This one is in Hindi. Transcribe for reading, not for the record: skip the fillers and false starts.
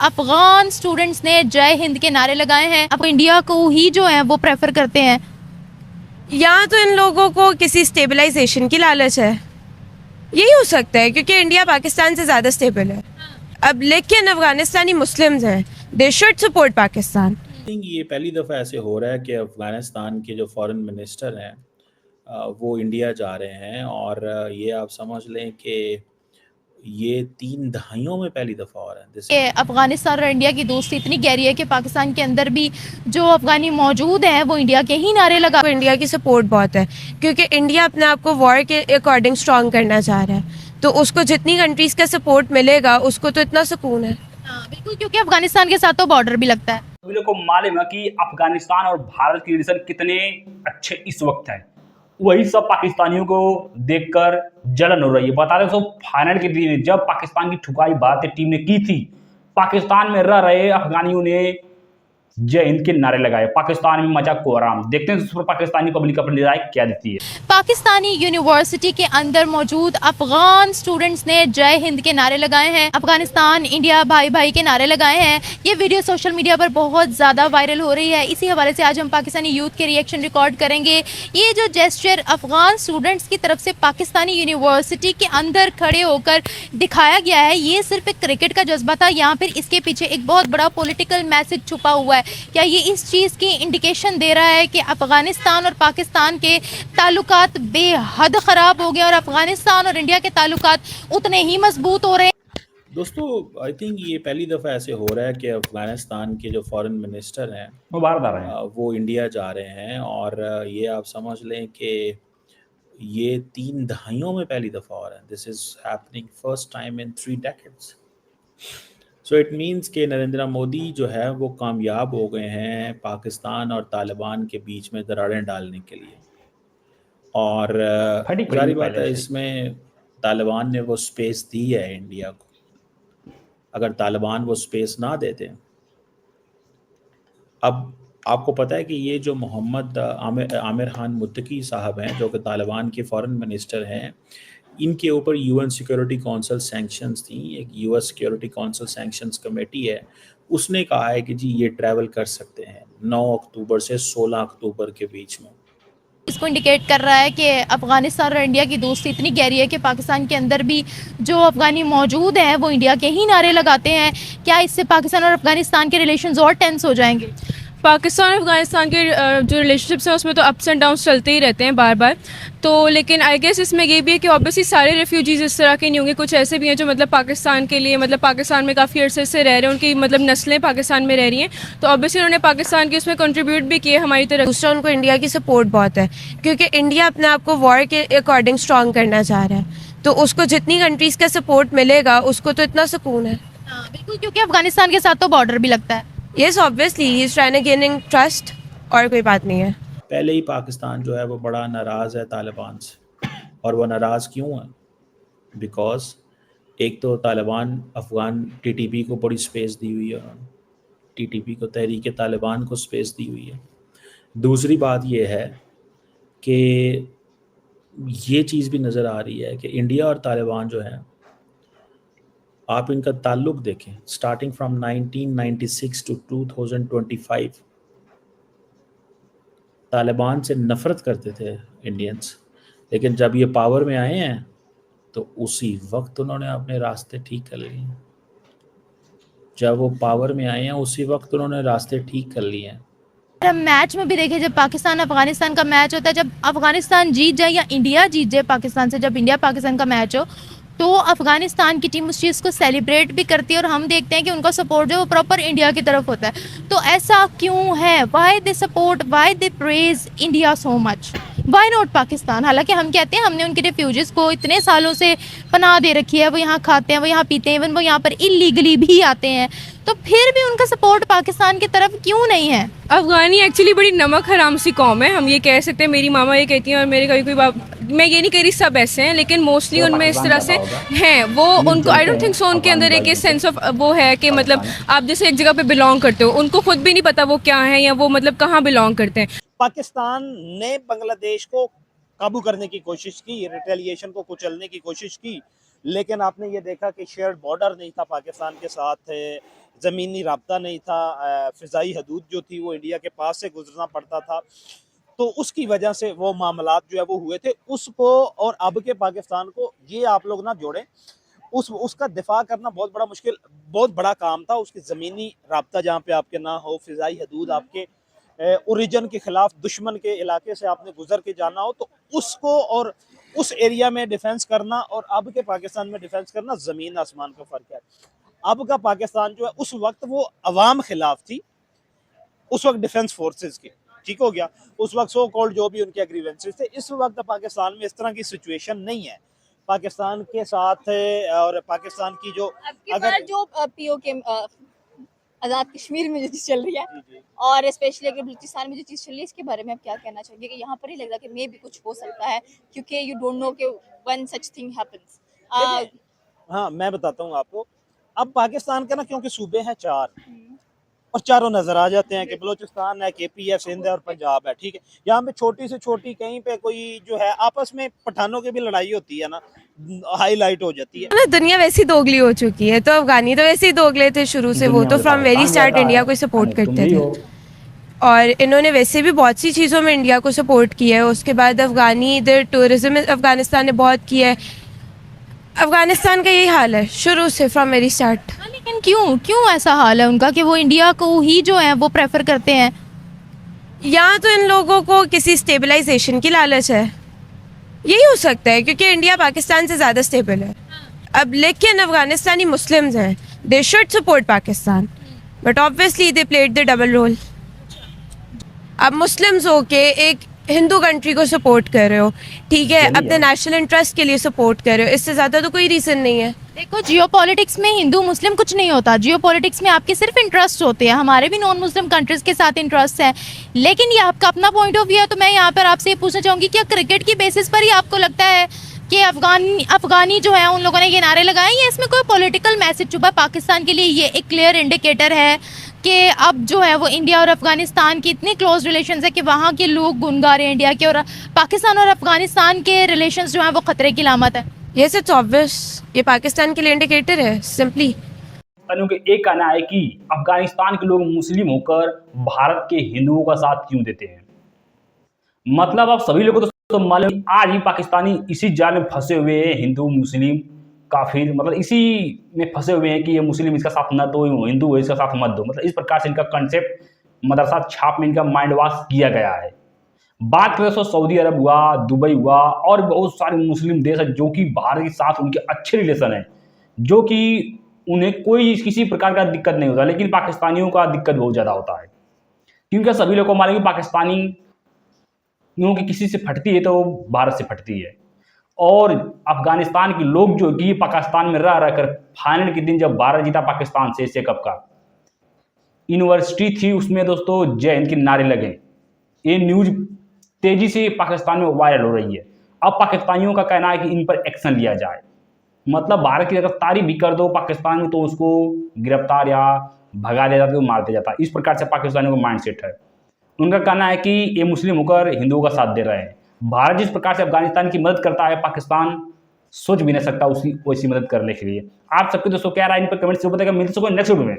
अफगान स्टूडेंट्स ने जय हिंद के नारे लगाए हैं। अब इंडिया को ही जो है वो प्रेफर करते हैं। यहाँ तो इन लोगों को किसी स्टेबलाइजेशन की लालच है, यही हो सकता है, क्योंकि इंडिया पाकिस्तान से ज़्यादा स्टेबल है। अब लेकिन अफगानिस्तानी मुस्लिम्स हैं, they should support Pakistan. I think ये पहली दफ़ा ऐसे हो रहा है कि अफ़गानिस्तान के जो फॉरेन मिनिस्टर हैं वो इंडिया जा रहे हैं और ये आप समझ लें कि ये 3 दहाइयों में पहली दफ़ा हो रहा है। कि अफगानिस्तान और इंडिया की दोस्ती इतनी गहरी है कि पाकिस्तान के अंदर भी जो अफगानी मौजूद हैं वो इंडिया के ही नारे लगा। इंडिया की सपोर्ट बहुत है, क्योंकि इंडिया अपने आप को वॉर के अकॉर्डिंग स्ट्रॉन्ग करना चाह रहा है, तो उसको जितनी कंट्रीज़ का सपोर्ट मिलेगा उसको तो इतना सुकून है। हाँ बिल्कुल, क्योंकि अफगानिस्तान के साथ तो बॉर्डर भी लगता है। सभी लोग को मालूम है कि अफगानिस्तान और भारत के रिलेशन कितने अच्छे इस वक्त है। वही सब पाकिस्तानियों को देखकर जलन हो रही है। बता दें तो फाइनल के दिन जब पाकिस्तान की ठुकाई भारतीय टीम ने की थी, पाकिस्तान में रह रहे अफगानियों ने जय हिंद के नारे लगाए। पाकिस्तान में मचा कोहराम। देखते हैं पाकिस्तानी पब्लिक अपनी राय क्या देती है। पाकिस्तानी यूनिवर्सिटी के अंदर मौजूद अफगान स्टूडेंट्स ने जय हिंद के नारे लगाए हैं। अफगानिस्तान इंडिया भाई भाई के नारे लगाए हैं। ये वीडियो सोशल मीडिया पर बहुत ज़्यादा वायरल हो रही है। इसी हवाले से आज हम पाकिस्तानी यूथ के रिएक्शन रिकॉर्ड करेंगे। ये जो जेस्चर अफगान स्टूडेंट्स की तरफ से पाकिस्तानी यूनिवर्सिटी के अंदर खड़े होकर दिखाया गया है, ये सिर्फ एक क्रिकेट का जज्बा था या फिर इसके पीछे एक बहुत बड़ा पॉलिटिकल मैसेज छुपा हुआ है? क्या ये इस चीज़ की इंडिकेशन दे रहा है कि अफगानिस्तान और पाकिस्तान के ताल्लुकात बेहद ख़राब हो गए और अफगानिस्तान और इंडिया के ताल्लुकात उतने ही मजबूत हो रहे हैं? दोस्तों, आई थिंक ये पहली दफ़ा ऐसे हो रहा है कि अफ़गानिस्तान के जो फॉरेन मिनिस्टर हैं वो बाहर आ रहे हैं। वो इंडिया जा रहे हैं और ये आप समझ लें कि ये 3 दहाइयों में पहली दफ़ा हो रहा है। This is happening first time in 3 decades. So it means कि नरेंद्र मोदी जो है वो कामयाब हो गए हैं पाकिस्तान और तालिबान के बीच में दरारें डालने के लिए। और फटी पड़ी जारी है बात पहले है, से। इसमें तालिबान ने वो स्पेस दी है इंडिया को। अगर तालिबान वो स्पेस ना देते, अब आपको पता है कि ये जो मोहम्मद आमिर खान मुत्तकी साहब हैं, जो कि तालिबान के फॉरेन मिनिस्टर हैं, इनके ऊपर यूएन सिक्योरिटी काउंसिल सैंक्शंस थी। एक US security council sanctions committee है, उसने कहा है कि जी ये ट्रैवल कर सकते हैं 9 अक्टूबर से 16 अक्टूबर के बीच में। इसको इंडिकेट कर रहा है कि अफगानिस्तान और इंडिया की दोस्ती इतनी गहरी है कि पाकिस्तान के अंदर भी जो अफगानी मौजूद हैं वो इंडिया के ही नारे लगाते हैं। क्या इससे पाकिस्तान और अफगानिस्तान के रिलेशंस और टेंस हो जाएंगे? पाकिस्तान और अफगानिस्तान के जो रिलेशनशिप्स हैं उसमें तो अप्स एंड डाउन्स चलते ही रहते हैं बार बार। तो लेकिन आई गेस इसमें ये भी है कि ऑब्वियसली सारे रेफ्यूजीज़ इस तरह के नहीं होंगे। कुछ ऐसे भी हैं जो मतलब पाकिस्तान के लिए मतलब पाकिस्तान में काफ़ी अरसे से रह रहे हैं, उनकी मतलब नस्लें पाकिस्तान में रह रही हैं, तो ऑब्वियसली उन्होंने पाकिस्तान के उसमें कंट्रीब्यूट भी किए हमारी तरफ। दूसरा, उनको इंडिया की सपोर्ट बहुत है, क्योंकि इंडिया अपने आप को वॉर के अकॉर्डिंग स्ट्रॉन्ग करना चाह रहा है, तो उसको जितनी कंट्रीज़ का सपोर्ट मिलेगा उसको तो इतना सुकून है। हाँ बिल्कुल, क्योंकि अफगानिस्तान के साथ तो बॉर्डर भी लगता है। Yes, obviously he is trying to gaining trust, और कोई बात नहीं है। पहले ही पाकिस्तान जो है वो बड़ा नाराज़ है तालिबान से। और वो नाराज़ क्यों है? बिकॉज़ एक तो तालिबान अफ़गान टीटीपी को बड़ी स्पेस दी हुई है उन्होंने, टीटीपी को, तहरीक तालिबान को स्पेस दी हुई है। दूसरी बात ये है कि ये चीज़ भी नज़र आ रही है कि इंडिया और तालिबान जो है, आप इनका ताल्लुक़ देखें स्टार्टिंग फ्रॉम 1996 टू 2025। तालिबान से नफ़रत करते थे इंडियंस, लेकिन जब ये पावर में आए हैं तो उसी वक्त उन्होंने अपने रास्ते ठीक कर लिए। जब वो पावर में आए हैं उसी वक्त उन्होंने रास्ते ठीक कर लिए हैं। हम मैच में भी देखें, जब पाकिस्तान अफगानिस्तान का मैच होता है, जब अफगानिस्तान जीत जाए या इंडिया जीत जाए पाकिस्तान से, जब इंडिया पाकिस्तान का मैच हो तो अफगानिस्तान की टीम उस चीज़ को सेलिब्रेट भी करती है और हम देखते हैं कि उनका सपोर्ट जो है वो प्रॉपर इंडिया की तरफ होता है। तो ऐसा क्यों है? Why they support, why they praise India so much, why not Pakistan? हालांकि हम कहते हैं हमने उनके रेफ्यूजीज़ को इतने सालों से पनाह दे रखी है, वो यहाँ खाते हैं, वो यहाँ पीते हैं, इवन वो यहाँ पर इलीगली भी आते हैं, तो फिर भी उनका सपोर्ट पाकिस्तान की तरफ क्यों नहीं है? अफगानी एक्चुअली बड़ी नमक हराम सी कौम है, हम ये कह सकते हैं। मेरी मामा ये कहती हैं और मेरे कभी कोई मैं ये नहीं कह रही सब ऐसे हैं, लेकिन मोस्टली उनमें इस तरह से हैं। वो उनको आई डोंट थिंक सो उनके अंदर एक सेंस ऑफ वो है कि मतलब आप जैसे एक जगह पे बिलोंग करते हो, उनको खुद भी नहीं पता वो क्या है या वो मतलब कहाँ बिलोंग करते हैं। पाकिस्तान ने बांग्लादेश को काबू करने की कोशिश की, रिटेलिएशन को कुचलने की कोशिश की, लेकिन आपने ये देखा कि शेयर्ड बॉर्डर नहीं था पाकिस्तान के साथ, ज़मीनी राब्ता नहीं था, फ़िज़ाई हदूद जो थी वो इंडिया के पास से गुजरना पड़ता था। तो उसकी वजह से वो मामलात जो है वो हुए थे। उसको और अब के पाकिस्तान को ये आप लोग ना जोड़ें। उसका दिफा करना बहुत बड़ा काम था। उसकी ज़मीनी राब्ता जहाँ पे आपके ना हो, फ़िज़ाई हदूद आपके ओरिजिन के ख़िलाफ़ दुश्मन के इलाके से आपने गुजर के जाना हो, तो उसको और उस एरिया में डिफेंस करना और अब के पाकिस्तान में डिफेंस करना ज़मीन आसमान का फ़र्क है। अब का पाकिस्तान जो है उस वक्त वो अवाम खिलाफ थी, उस वक्त डिफेंस फोर्सेस के, ठीक हो गया। उस वक्त सो कॉल्ड जो भी उनके एग्रीवेंसेस थे। इस वक्त पाकिस्तान में इस तरह की सिचुएशन नहीं है। पाकिस्तान के साथ और पाकिस्तान की जो अगर जो पीओके आज़ाद कश्मीर में जो चीज़ चल रही है जी। और स्पेशली अगर बलूचिस्तान में जो चीज़ चल रही है, इसके बारे में आप क्या कहना चाहेंगे? कि यहाँ पर ही लग रहा है कि मे भी कुछ हो सकता है, क्योंकि यू डोंट नो कि व्हेन सच थिंग हैपेंस। हाँ, मैं बताता हूँ आपको। अब पाकिस्तान के ना क्योंकि सूबे हैं 4 और चारों नजर आ जाते हैं कि बलूचिस्तान है, केपी है, सिंध है और पंजाब है, ठीक है। यहाँ पे छोटी से छोटी कहीं पे कोई जो है आपस में पठानों की भी लड़ाई होती है ना, हाईलाइट हो जाती है। ना दुनिया वैसी दोगली हो चुकी है, तो अफगानी तो वैसे ही दोगले थे शुरू से। वो तो फ्रॉम वेरी स्टार्ट इंडिया को सपोर्ट करते थे, और इन्होंने वैसे भी बहुत सी चीज़ों में इंडिया को सपोर्ट किया है। उसके बाद अफगानी इधर टूरिज्म अफगानिस्तान ने बहुत किया है। अफगानिस्तान का यही हाल है शुरू से, फ्रॉम वेरी स्टार्ट। लेकिन क्यों ऐसा हाल है उनका कि वो इंडिया को ही जो है वो प्रेफर करते हैं? यहाँ तो इन लोगों को किसी स्टेबलाइजेशन की लालच है, यही हो सकता है, क्योंकि इंडिया पाकिस्तान से ज़्यादा स्टेबल है। अब लेकिन अफगानिस्तानी मुस्लिम्स हैं, they should support Pakistan, but obviously they played the double role. अब मुस्लिम्स हो के एक हिंदू कंट्री को सपोर्ट कर रहे हो, ठीक है, अपने नेशनल इंटरेस्ट के लिए सपोर्ट कर रहे हो, इससे ज़्यादा तो कोई रीज़न नहीं है। देखो, जियोपॉलिटिक्स में हिंदू मुस्लिम कुछ नहीं होता। जियोपॉलिटिक्स में आपके सिर्फ इंटरेस्ट होते हैं। हमारे भी नॉन मुस्लिम कंट्रीज के साथ इंटरेस्ट है, लेकिन ये आपका अपना पॉइंट ऑफ व्यू है। तो मैं यहाँ पर आपसे ये पूछना चाहूँगी, क्या क्रिकेट की बेसिस पर ही आपको लगता है कि अफगानी जो है उन लोगों ने ये नारे लगाए, या इसमें कोई पॉलिटिकल मैसेज छुपा है? पाकिस्तान के लिए ये एक क्लियर इंडिकेटर है कि अब जो है वो इंडिया और अफगानिस्तान की इतनी क्लोज रिलेशंस है कि वहाँ के लोग गुन गा रहे हैं इंडिया के, और पाकिस्तान और अफगानिस्तान के रिलेशंस जो हैं वो खतरे की लामत है। यस, इट्स ऑब्वियस, ये पाकिस्तान के लिए इंडिकेटर है सिंपली। एक कहना है कि अफगानिस्तान के लोग मुस्लिम होकर भारत के हिंदुओं का साथ क्यों देते हैं। मतलब आप सभी लोगों को तो मालूम, आज भी पाकिस्तानी इसी जाल में फंसे हुए हैं, हिंदू मुस्लिम काफिर, मतलब इसी में फंसे हुए हैं कि ये मुस्लिम इसका साथ न दो, हिंदू इसका साथ मत दो। मतलब इस प्रकार से इनका कंसेप्ट मदरसा छाप में इनका माइंड वॉश किया गया है। बात करें तो सऊदी अरब हुआ, दुबई हुआ और बहुत सारे मुस्लिम देश हैं जो कि भारत के साथ उनके अच्छे रिलेशन हैं, जो कि उन्हें कोई किसी प्रकार का दिक्कत नहीं होता, लेकिन पाकिस्तानियों का दिक्कत बहुत ज़्यादा होता है, क्योंकि सभी लोगों को मालूम है पाकिस्तानी की किसी से फटती है तो भारत से फटती है। और अफगानिस्तान के लोग जो कि पाकिस्तान में रह कर फाइनल के दिन जब भारत जीता पाकिस्तान से एशिया कप का, यूनिवर्सिटी थी उसमें दोस्तों जय हिंद के नारे लगे। ये न्यूज़ तेजी से पाकिस्तान में वायरल हो रही है। अब पाकिस्तानियों का कहना है कि इन पर एक्शन लिया जाए। मतलब भारत की गिरफ्तारी भी कर दो पाकिस्तान में तो उसको गिरफ्तार या भगा दिया जाता है, मार दिया जाता है। इस प्रकार से पाकिस्तानियों का माइंडसेट है। उनका कहना है कि ये मुस्लिम होकर हिंदुओं का साथ दे रहे हैं। भारत जिस प्रकार से अफगानिस्तान की मदद करता है, पाकिस्तान सोच भी नहीं सकता उसकी वैसी मदद करने के लिए। आप सबके दोस्तों क्या राय इन पर कमेंट्स में बताइएगा। मिलते हैं नेक्स्ट वीडियो में।